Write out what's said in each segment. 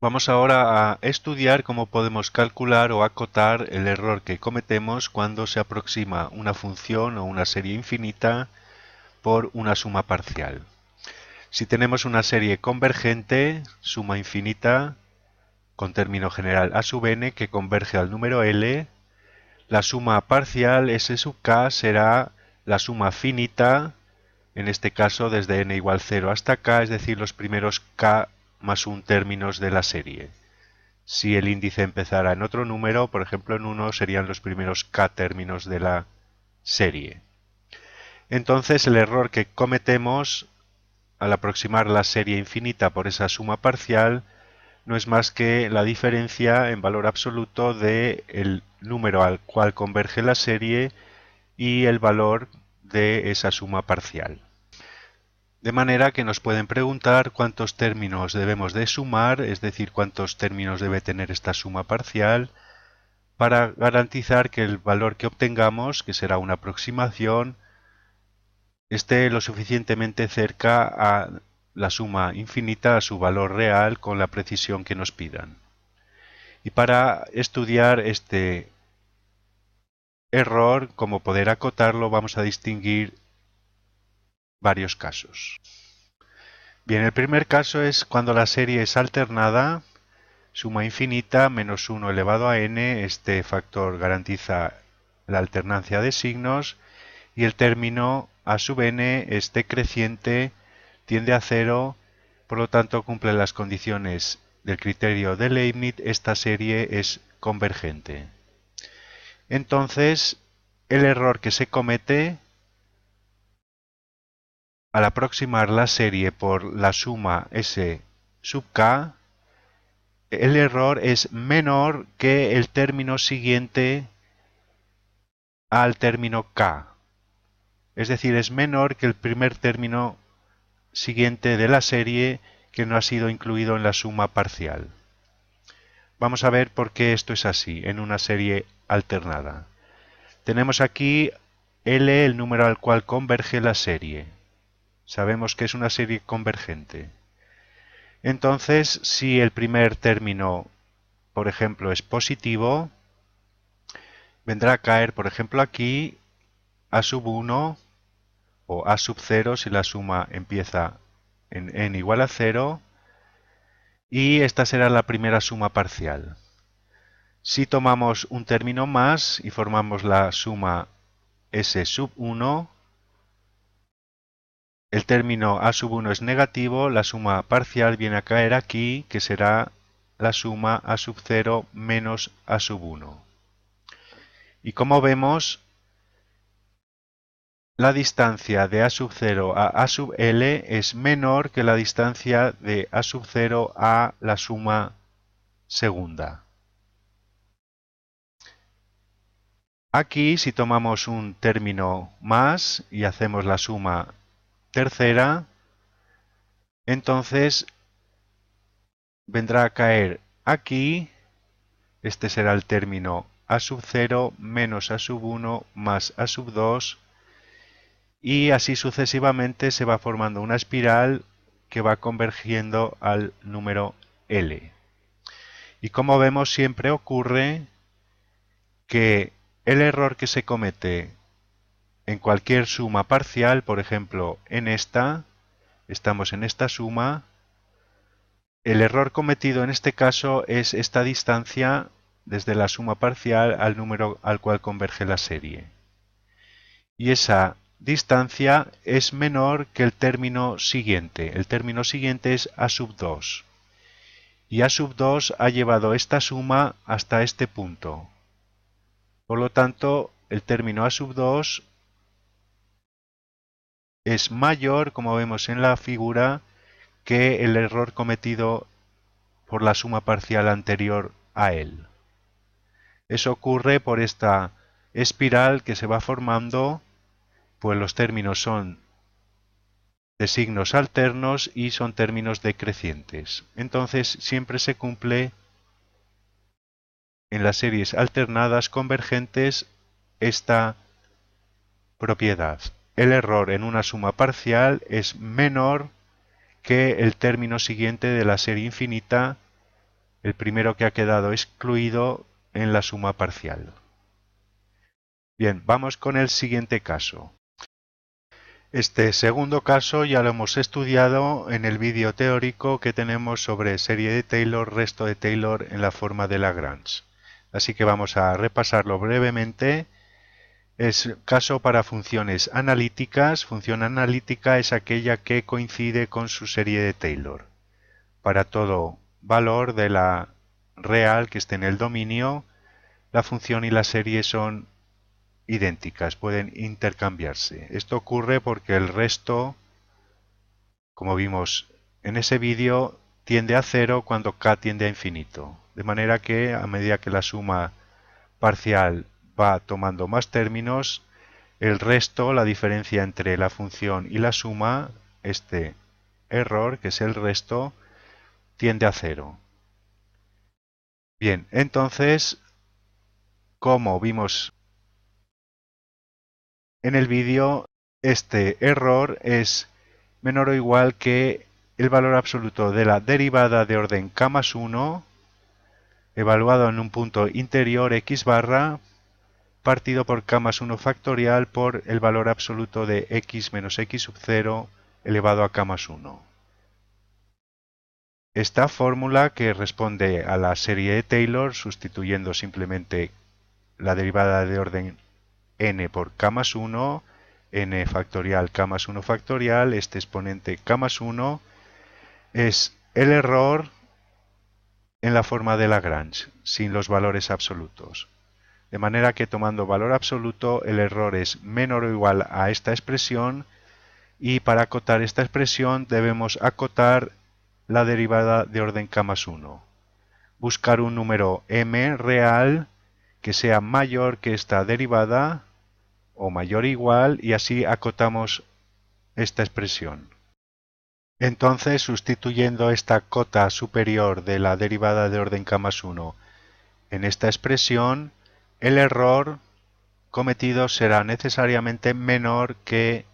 Vamos ahora a estudiar cómo podemos calcular o acotar el error que cometemos cuando se aproxima una función o una serie infinita por una suma parcial. Si tenemos una serie convergente, suma infinita, con término general a sub n, que converge al número L, la suma parcial S sub k será la suma finita, en este caso desde n igual 0 hasta k, es decir, los primeros k más un términos de la serie. Si el índice empezara en otro número, por ejemplo en 1, serían los primeros k términos de la serie. Entonces el error que cometemos al aproximar la serie infinita por esa suma parcial no es más que la diferencia en valor absoluto del número al cual converge la serie y el valor de esa suma parcial. De manera que nos pueden preguntar cuántos términos debemos de sumar, es decir, cuántos términos debe tener esta suma parcial, para garantizar que el valor que obtengamos, que será una aproximación, esté lo suficientemente cerca a la suma infinita, a su valor real, con la precisión que nos pidan. Y para estudiar este error, cómo poder acotarlo, vamos a distinguir varios casos. Bien, el primer caso es cuando la serie es alternada, suma infinita menos 1 elevado a n, este factor garantiza la alternancia de signos, y el término a sub n es decreciente, tiende a cero, por lo tanto cumple las condiciones del criterio de Leibniz, esta serie es convergente. Entonces, el error que se comete al aproximar la serie por la suma S sub k, el error es menor que el término siguiente al término k. Es decir, es menor que el primer término siguiente de la serie que no ha sido incluido en la suma parcial. Vamos a ver por qué esto es así en una serie alternada. Tenemos aquí L, el número al cual converge la serie. Sabemos que es una serie convergente. Entonces, si el primer término, por ejemplo, es positivo, vendrá a caer, por ejemplo, aquí a sub 1 o a sub 0 si la suma empieza en n igual a 0, y esta será la primera suma parcial. Si tomamos un término más y formamos la suma S sub 1, el término a sub 1 es negativo, la suma parcial viene a caer aquí, que será la suma a sub 0 menos a sub 1. Y como vemos, la distancia de a sub 0 a sub L es menor que la distancia de a sub 0 a la suma segunda. Aquí, si tomamos un término más y hacemos la suma tercera, entonces vendrá a caer aquí, este será el término a sub 0 menos a sub 1 más a sub 2, y así sucesivamente se va formando una espiral que va convergiendo al número L. Y como vemos, siempre ocurre que el error que se comete en cualquier suma parcial, por ejemplo en esta, estamos en esta suma, el error cometido en este caso es esta distancia desde la suma parcial al número al cual converge la serie. Y esa distancia es menor que el término siguiente. El término siguiente es a sub 2. Y a sub 2 ha llevado esta suma hasta este punto. Por lo tanto, el término a sub 2 es mayor, como vemos en la figura, que el error cometido por la suma parcial anterior a él. Eso ocurre por esta espiral que se va formando, pues los términos son de signos alternos y son términos decrecientes. Entonces siempre se cumple en las series alternadas convergentes esta propiedad. El error en una suma parcial es menor que el término siguiente de la serie infinita el primero que ha quedado excluido en la suma parcial. Bien, vamos con el siguiente caso. Este segundo caso ya lo hemos estudiado en el vídeo teórico que tenemos sobre serie de Taylor, resto de Taylor en la forma de Lagrange. Así que vamos a repasarlo brevemente. Es caso para funciones analíticas. Función analítica es aquella que coincide con su serie de Taylor. Para todo valor de la real que esté en el dominio, la función y la serie son idénticas, pueden intercambiarse. Esto ocurre porque el resto, como vimos en ese vídeo, tiende a cero cuando k tiende a infinito. De manera que a medida que la suma parcial va tomando más términos, el resto, la diferencia entre la función y la suma, este error, que es el resto, tiende a cero. Bien, entonces, como vimos en el vídeo, este error es menor o igual que el valor absoluto de la derivada de orden k más 1, evaluado en un punto interior x barra, partido por k más 1 factorial por el valor absoluto de x menos x sub 0 elevado a k más 1. Esta fórmula, que responde a la serie de Taylor sustituyendo simplemente la derivada de orden n por k más 1, n factorial k más 1 factorial, este exponente k más 1, es el error en la forma de Lagrange, sin los valores absolutos. De manera que tomando valor absoluto, el error es menor o igual a esta expresión, y para acotar esta expresión debemos acotar la derivada de orden k más 1. Buscar un número m real que sea mayor que esta derivada, o mayor o igual, y así acotamos esta expresión. Entonces, sustituyendo esta cota superior de la derivada de orden k más 1 en esta expresión, el error cometido será necesariamente menor que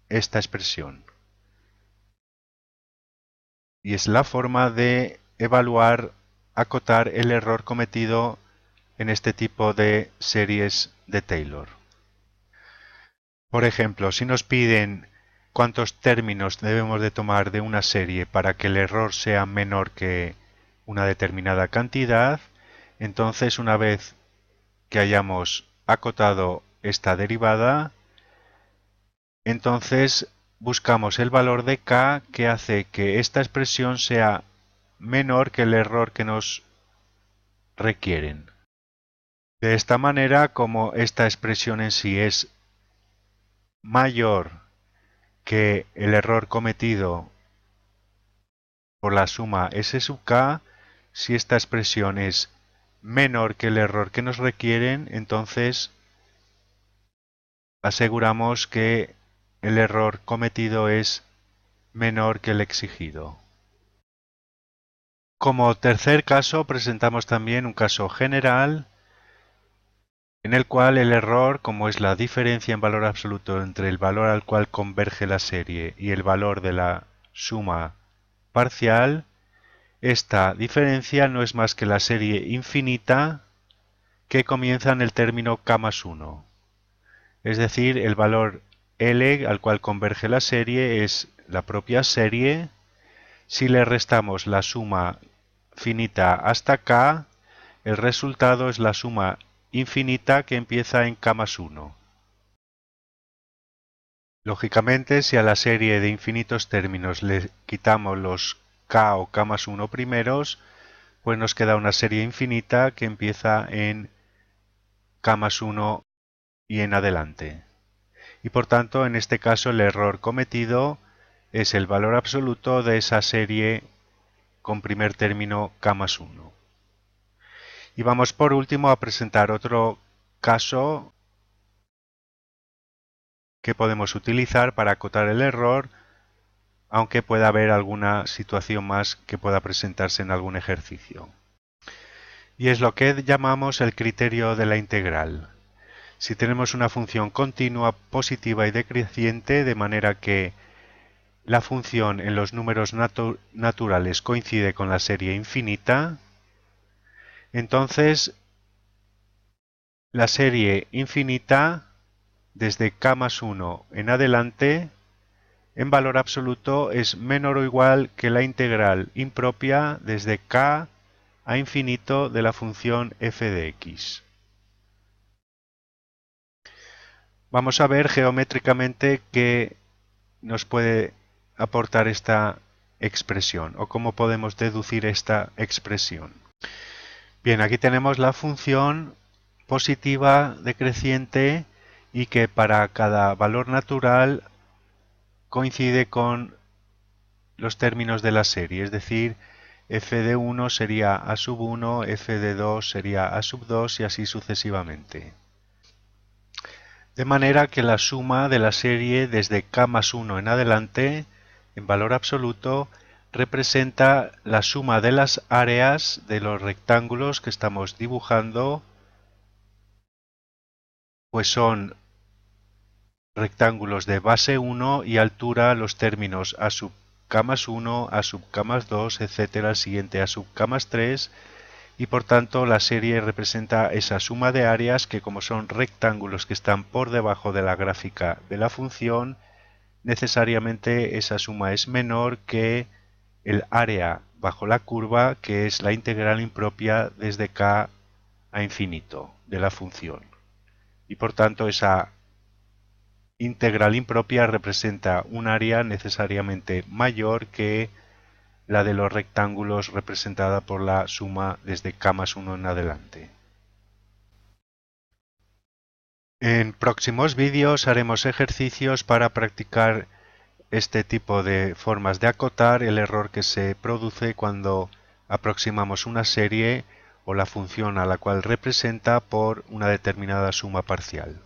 esta expresión. Y es la forma de evaluar, acotar el error cometido en este tipo de series de Taylor. Por ejemplo, si nos piden cuántos términos debemos de tomar de una serie para que el error sea menor que una determinada cantidad, entonces una vez que hayamos acotado esta derivada, entonces buscamos el valor de k que hace que esta expresión sea menor que el error que nos requieren. De esta manera, como esta expresión en sí es mayor que el error cometido por la suma s sub k, si esta expresión es menor que el error que nos requieren, entonces aseguramos que el error cometido es menor que el exigido. Como tercer caso, presentamos también un caso general en el cual el error, como es la diferencia en valor absoluto entre el valor al cual converge la serie y el valor de la suma parcial, esta diferencia no es más que la serie infinita que comienza en el término k más 1. Es decir, el valor L al cual converge la serie es la propia serie. Si le restamos la suma finita hasta k, el resultado es la suma infinita que empieza en k más 1. Lógicamente, si a la serie de infinitos términos le quitamos los k o k más 1 primeros, pues nos queda una serie infinita que empieza en k más 1 y en adelante. Y por tanto, en este caso, el error cometido es el valor absoluto de esa serie con primer término k más 1. Y vamos por último a presentar otro caso que podemos utilizar para acotar el error, aunque pueda haber alguna situación más que pueda presentarse en algún ejercicio. Y es lo que llamamos el criterio de la integral. Si tenemos una función continua, positiva y decreciente, de manera que la función en los números naturales coincide con la serie infinita, entonces la serie infinita desde k más 1 en adelante en valor absoluto es menor o igual que la integral impropia desde k a infinito de la función f de x. Vamos a ver geométricamente qué nos puede aportar esta expresión o cómo podemos deducir esta expresión. Bien, aquí tenemos la función positiva decreciente y que para cada valor natural coincide con los términos de la serie, es decir, f de 1 sería a sub 1, f de 2 sería a sub 2 y así sucesivamente. De manera que la suma de la serie desde k más 1 en adelante, en valor absoluto, representa la suma de las áreas de los rectángulos que estamos dibujando, pues son rectángulos de base 1 y altura los términos a sub k más 1, a sub k más 2, etcétera, el siguiente a sub k más 3, y por tanto la serie representa esa suma de áreas que, como son rectángulos que están por debajo de la gráfica de la función, necesariamente esa suma es menor que el área bajo la curva, que es la integral impropia desde k a infinito de la función. Y por tanto esa integral impropia representa un área necesariamente mayor que la de los rectángulos representada por la suma desde k más 1 en adelante. En próximos vídeos haremos ejercicios para practicar este tipo de formas de acotar el error que se produce cuando aproximamos una serie o la función a la cual representa por una determinada suma parcial.